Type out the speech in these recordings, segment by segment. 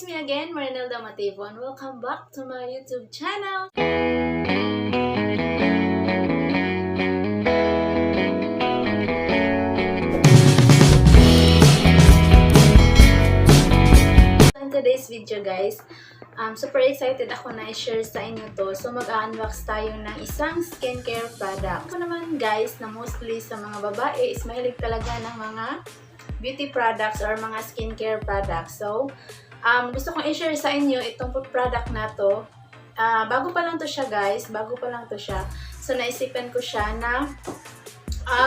it's me again, Nilda Mativo, and welcome back to my YouTube channel. In today's video guys, super excited ako na i-share sa inyo to. So mag-unbox tayo ng isang skincare product. Ako naman guys, na mostly sa mga babae is mahilig talaga ng mga beauty products or mga skincare products. So gusto kong i-share sa inyo itong product na to. Bago pa lang to siya guys, So naisipan ko siya na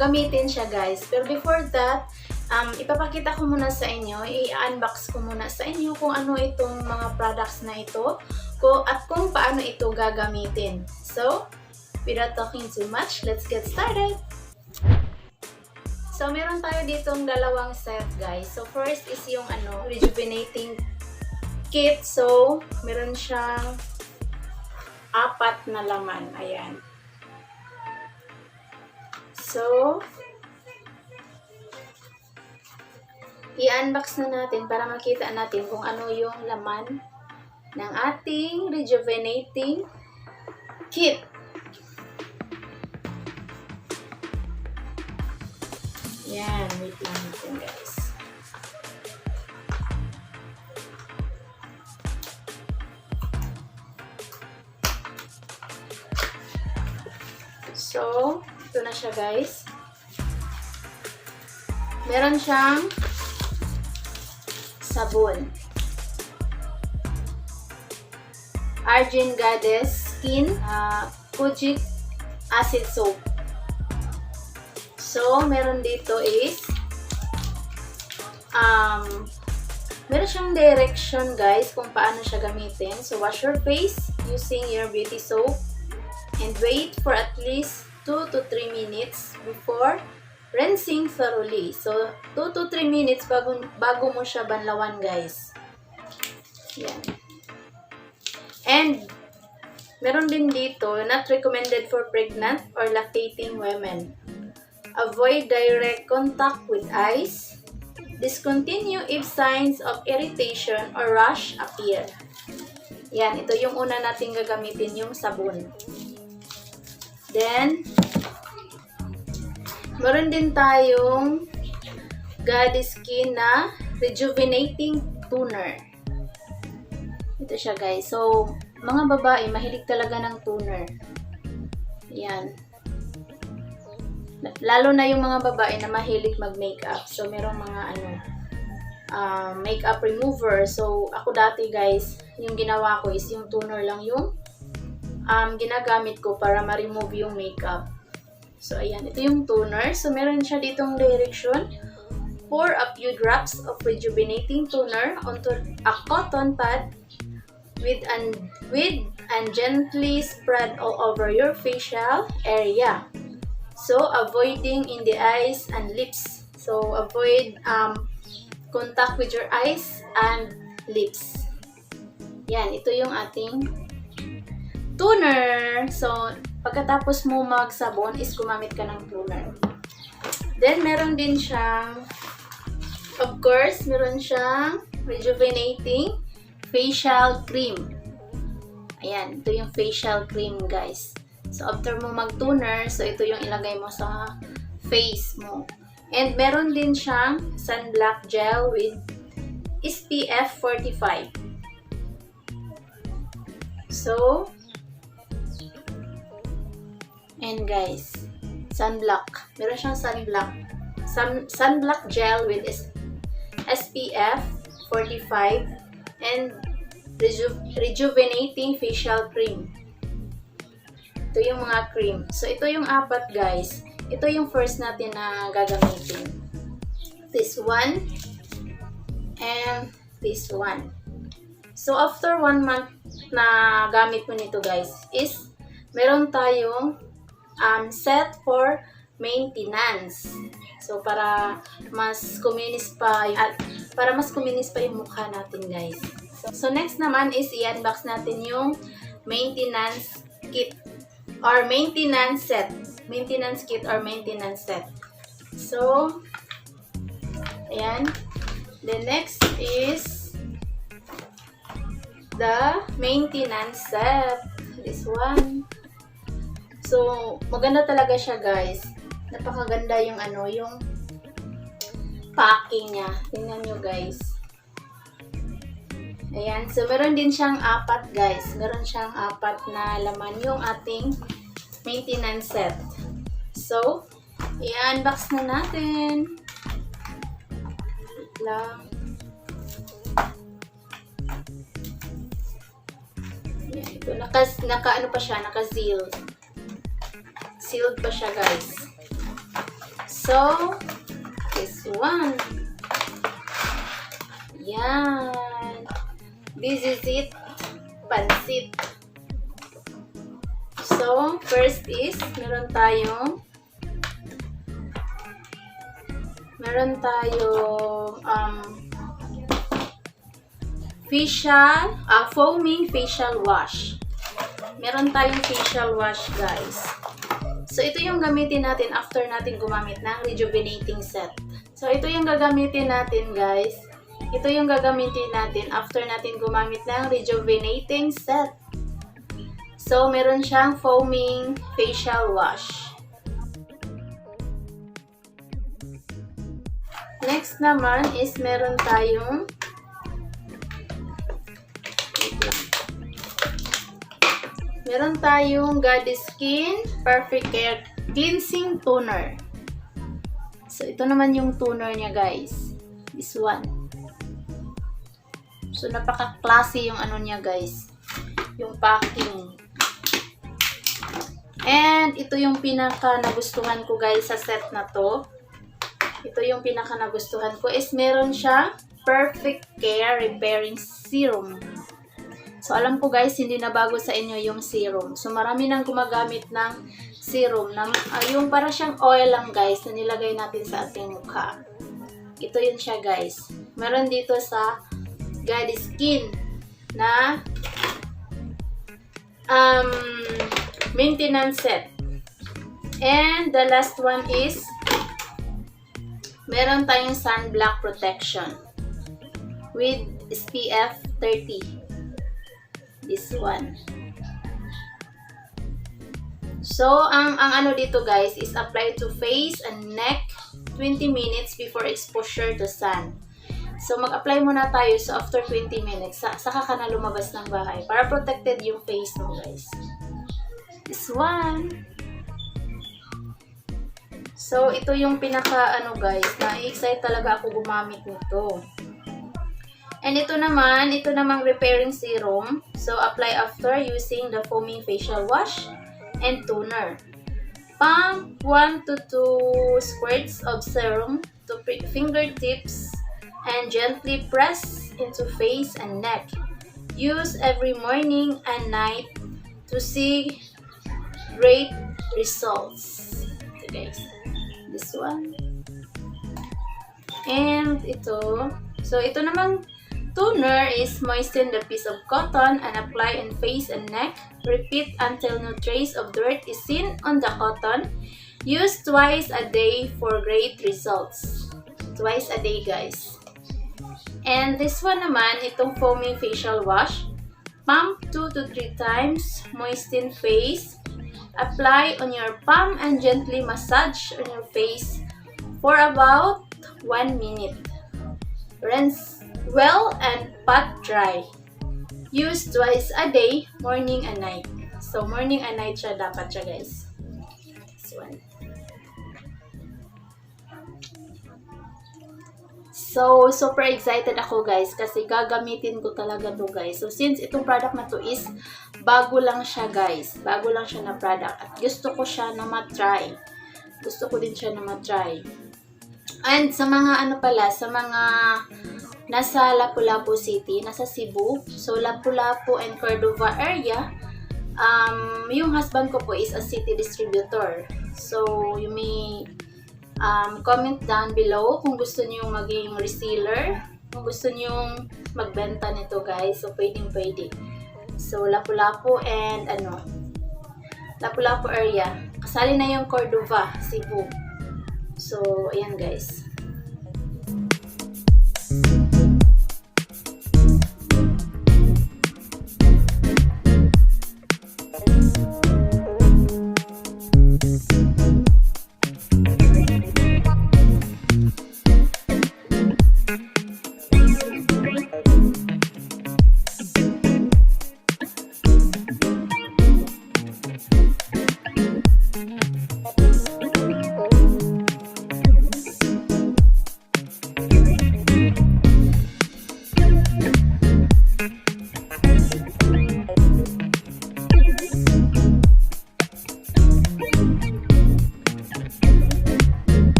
gamitin siya guys. Pero before that, ipapakita ko muna sa inyo, i-unbox ko muna sa inyo kung ano itong mga products na ito at kung paano ito gagamitin. So, without talking too much, let's get started! So, meron tayo ditong dalawang set guys. So, first is yung Rejuvenating kit. So, meron siyang 4 na laman. Ayan. So, i-unbox na natin para makita natin kung ano yung laman ng ating Rejuvenating kit. Yan, wait lang natin guys. So, ito na siya guys. Meron siyang sabon. Argen Goddess Skin Kojic Acid Soap. So, meron dito is meron siyang direction guys kung paano siya gamitin. So, wash your face using your beauty soap and wait for at least 2 to 3 minutes before rinsing thoroughly. So, 2 to 3 minutes bago mo siya banlawan guys. Yan. And, meron din dito, not recommended for pregnant or lactating women. Avoid direct contact with eyes. Discontinue if signs of irritation or rash appear. Yan, ito yung una natin gagamitin, yung sabon. Then, meron din tayong Goddess Skin na Rejuvenating Toner. Ito siya guys. So, mga babae, mahilig talaga ng toner. Yan. Lalo na yung mga babae na mahilig mag-makeup. So, merong mga makeup remover. So, ako dati guys, yung ginawa ko is yung toner lang yung ginagamit ko para ma-remove yung makeup. So, ayan. Ito yung toner. So, meron siya ditong direction. Pour a few drops of rejuvenating toner onto a cotton pad with and gently spread all over your facial area. So, avoiding in the eyes and lips. So, avoid contact with your eyes and lips. Yan, ito yung ating toner. So, pagkatapos mo magsabon is gumamit ka ng toner. Then, meron din siyang, of course, meron siyang Rejuvenating Facial Cream. Ayan, ito yung facial cream guys. So, after mo mag-toner, so ito yung ilagay mo sa face mo. And meron din siyang sunblock gel with SPF 45. So, and guys, sunblock. Meron siyang sunblock gel with SPF 45 and rejuvenating facial cream. Ito yung mga cream. So, ito yung 4 guys. Ito yung first natin na gagamitin. This one and this one. So, after 1 month na gamit mo nito guys, is meron tayong set for maintenance. So, para mas kuminis pa yung mukha natin guys. So, next naman is i-unbox natin yung maintenance kit or maintenance set. Maintenance kit or maintenance set. So, ayan. The next is the maintenance set. This one. So, maganda talaga siya, guys. Napakaganda yung yung packing niya. Tingnan nyo, guys. Ayan. So, meron din siyang 4, guys. Meron siyang 4 na laman yung ating maintenance set. So, i-unbox na natin. Wait lang. Ayan, ito. Naka pa siya? Naka-seal. Sealed pa siya, guys. So, this one. Yan. This is it. Pansit. So, first is, meron tayong foaming facial wash. Meron tayong facial wash, guys. So, ito yung gamitin natin after natin gumamit ng rejuvenating set. So, ito yung gagamitin natin, guys. Ito yung gagamitin natin after natin gumamit ng rejuvenating set. So, meron siyang foaming facial wash. Next naman is meron tayong God Skin Perfect Care Cleansing Toner. So, ito naman yung toner niya, guys. This one. So, napaka-classy yung niya, guys. Yung packing. And, ito yung pinaka-nagustuhan ko, guys, sa set na to. Ito yung pinaka-nagustuhan ko is meron siyang Perfect Care Repairing Serum. So, alam ko, guys, hindi na bago sa inyo yung serum. So, marami nang gumagamit ng serum. Yung para siyang oil lang, guys, na nilagay natin sa ating mukha. Ito yun siya, guys. Meron dito sa God Skin na maintenance set. And the last one is meron tayong sunblock protection with SPF 30. This one. So, ang dito, guys, is apply to face and neck 20 minutes before exposure to sun. So, mag-apply muna tayo. So, after 20 minutes, saka ka na lumabas ng bahay para protected yung face mo, guys. This one. So, ito yung pinaka, guys, na-excite talaga ako gumamit nito. And ito namang repairing serum. So, apply after using the foaming facial wash and toner. Pump 1 to 2 squirts of serum to fingertips and gently press into face and neck. Use every morning and night to see great results. Ito, guys. This one. And ito. So, ito namang toner is moisten the piece of cotton and apply in face and neck. Repeat until no trace of dirt is seen on the cotton. Use twice a day for great results. Twice a day, guys. And this one naman, itong foaming facial wash. Pump 2 to 3 times. Moisten face. Apply on your palm and gently massage on your face for about 1 minute. Rinse well and pat dry. Use twice a day, morning and night. So, morning and night siya dapat siya, guys. This one. So, super excited ako, guys, kasi gagamitin ko talaga to, guys. So, since itong product na to is bago lang siya, guys. Bago lang siya na product. At gusto ko siya na matry. Gusto ko din siya na matry. And sa mga sa mga nasa Lapu-Lapu City, nasa Cebu. So, Lapu-Lapu and Cordova area. Yung husband ko po is a city distributor. So, you may comment down below kung gusto niyo maging reseller. Kung gusto niyo magbenta nito, guys. So, pwedeng-pwede. So, Lapu-Lapu and Lapu-Lapu area. Kasali na yung Cordova, Cebu. So, ayan, guys.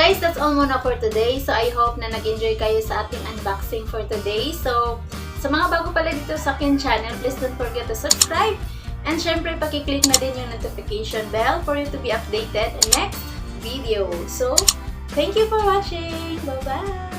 guys, that's all muna for today. So I hope na nag-enjoy kayo sa ating unboxing for today. So sa mga bago pala dito sa akin channel, please don't forget to subscribe. And syempre, pakiclick na din yung notification bell for you to be updated on next video. So, thank you for watching. Bye-bye!